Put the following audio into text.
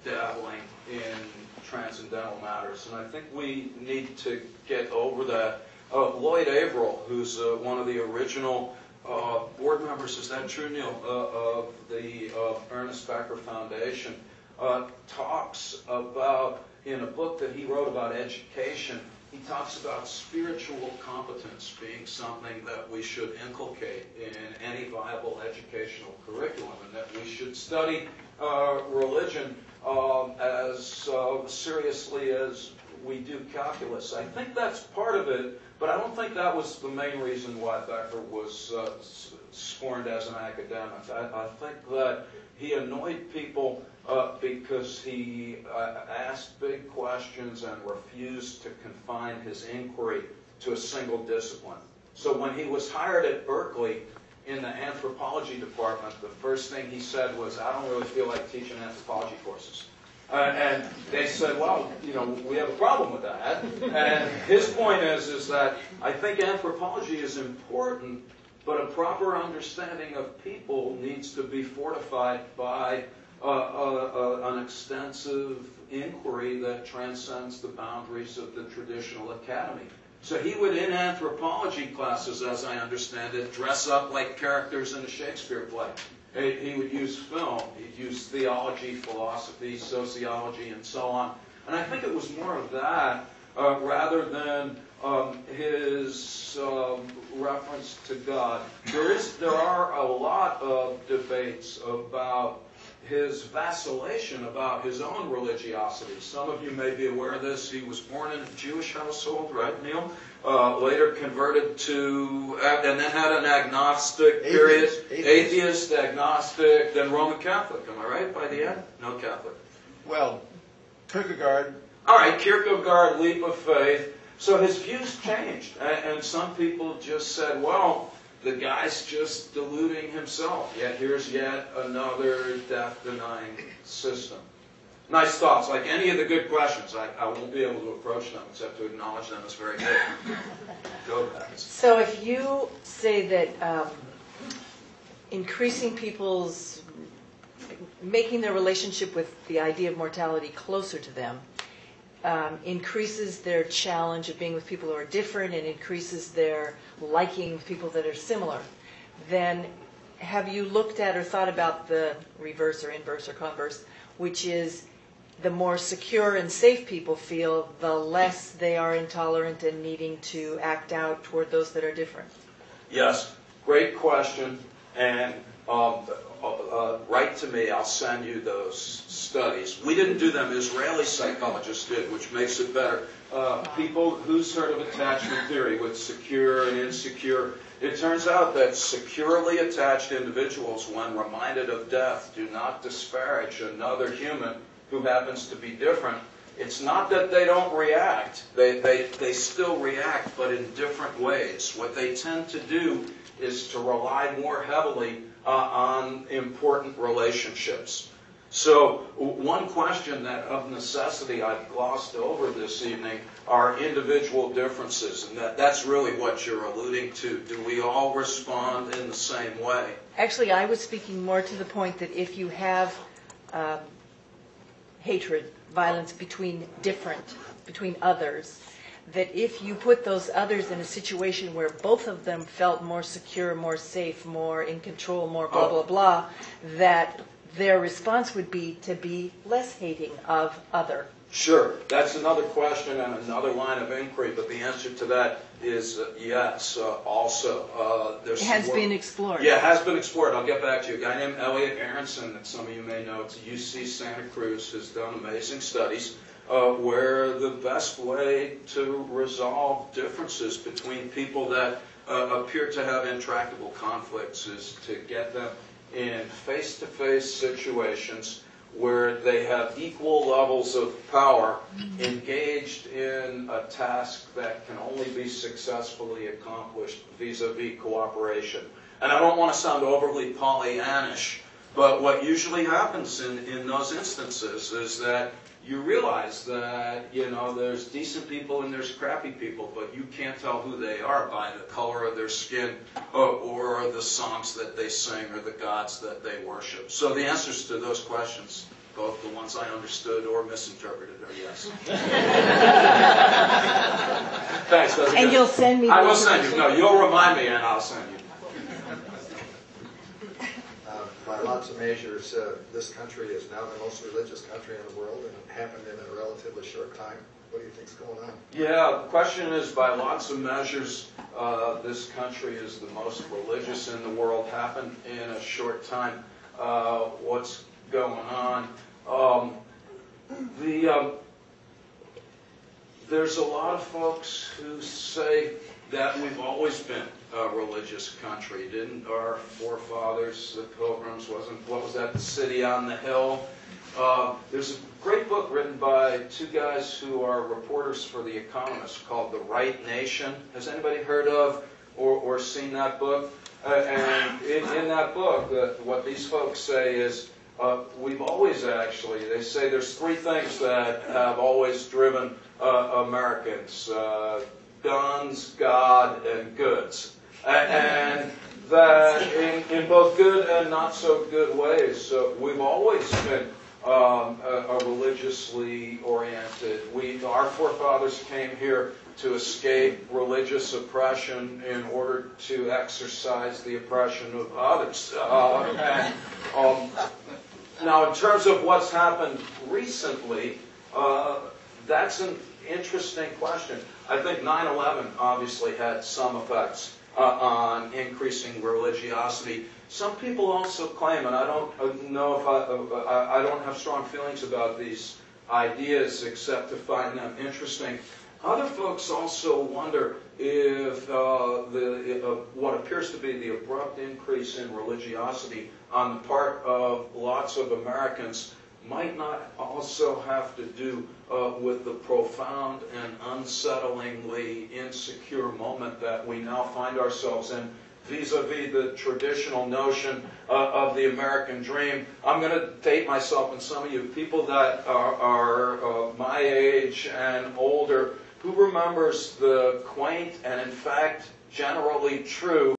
dabbling in transcendental matters, and I think we need to get over that. Lloyd Averill, who's one of the original board members, is that true, Neil, of the Ernest Becker Foundation, talks about, in a book that he wrote about education, he talks about spiritual competence being something that we should inculcate in any viable educational curriculum, and that we should study religion as seriously as we do calculus. I think that's part of it, but I don't think that was the main reason why Becker was scorned as an academic. I think that he annoyed people because he asked big questions and refused to confine his inquiry to a single discipline. So when he was hired at Berkeley in the anthropology department, the first thing he said was, "I don't really feel like teaching anthropology courses." And they said, "Well, we have a problem with that." And his point is that I think anthropology is important, but a proper understanding of people needs to be fortified by an extensive inquiry that transcends the boundaries of the traditional academy. So he would, in anthropology classes, as I understand it, dress up like characters in a Shakespeare play. He would use film, he'd use theology, philosophy, sociology, and so on. And I think it was more of that rather than his reference to God. There are a lot of debates about his vacillation about his own religiosity. Some of you may be aware of this. He was born in a Jewish household, right, Neil? Later converted to, and then had an agnostic period. Atheist, agnostic, then Roman Catholic. Am I right by the end? No Catholic. Well, Kierkegaard. All right, Kierkegaard, leap of faith. So his views changed. And some people just said, well, the guy's just deluding himself. Yet here's yet another death-denying system. Nice thoughts. Like any of the good questions, I won't be able to approach them except to acknowledge them as very good. Go back. So if you say that increasing people's, making their relationship with the idea of mortality closer to them, increases their challenge of being with people who are different and increases their liking people that are similar, then have you looked at or thought about the reverse or inverse or converse, which is the more secure and safe people feel, the less they are intolerant and needing to act out toward those that are different? Yes, great question. And write to me, I'll send you those studies. We didn't do them, Israeli psychologists did, which makes it better. People, who's heard of attachment theory with secure and insecure? It turns out that securely attached individuals, when reminded of death, do not disparage another human who happens to be different. It's not that they don't react. They still react, but in different ways. What they tend to do is to rely more heavily on important relationships. So one question that of necessity I've glossed over this evening are individual differences, and that's really what you're alluding to. Do we all respond in the same way? Actually, I was speaking more to the point that if you have hatred, violence between others, that if you put those others in a situation where both of them felt more secure, more safe, more in control, more blah, blah, blah, that their response would be to be less hating of other. Sure. That's another question and another line of inquiry, but the answer to that is yes, also. It has been explored. Yeah, it has been explored. I'll get back to you. A guy named Elliot Aronson, that some of you may know, it's UC Santa Cruz, has done amazing studies where the best way to resolve differences between people that appear to have intractable conflicts is to get them in face-to-face situations where they have equal levels of power engaged in a task that can only be successfully accomplished vis-a-vis cooperation. And I don't want to sound overly Pollyannish, but what usually happens in those instances is that you realize that, there's decent people and there's crappy people, but you can't tell who they are by the color of their skin or the songs that they sing or the gods that they worship. So the answers to those questions both the ones I understood or misinterpreted are yes. Thanks. That's And good. you'll send me the I will send you. information? No, you'll remind me and I'll send you. By lots of measures, this country is now the most religious country in the world, and it happened in a relatively short time. What do you think's going on? Yeah, the question is, by lots of measures, this country is the most religious in the world. Happened in a short time. What's going on? There's a lot of folks who say that we've always been a religious country. Didn't our forefathers, the Pilgrims, what was that, the City on the Hill? There's a great book written by two guys who are reporters for The Economist called The Right Nation. Has anybody heard of or seen that book? And in that book, what these folks say is, we've always actually, they say there's three things that have always driven Americans. Guns, God, and goods. And that in both good and not so good ways. So we've always been a religiously oriented. Our forefathers came here to escape religious oppression in order to exercise the oppression of others. Now, in terms of what's happened recently, that's an interesting question. I think 9/11 obviously had some effects on increasing religiosity. Some people also claim, and I don't know if I don't have strong feelings about these ideas except to find them interesting. Other folks also wonder if what appears to be the abrupt increase in religiosity on the part of lots of Americans might not also have to do with the profound and unsettlingly insecure moment that we now find ourselves in vis-a-vis the traditional notion of the American dream. I'm going to date myself and some of you, people that are my age and older, who remembers the quaint and in fact generally true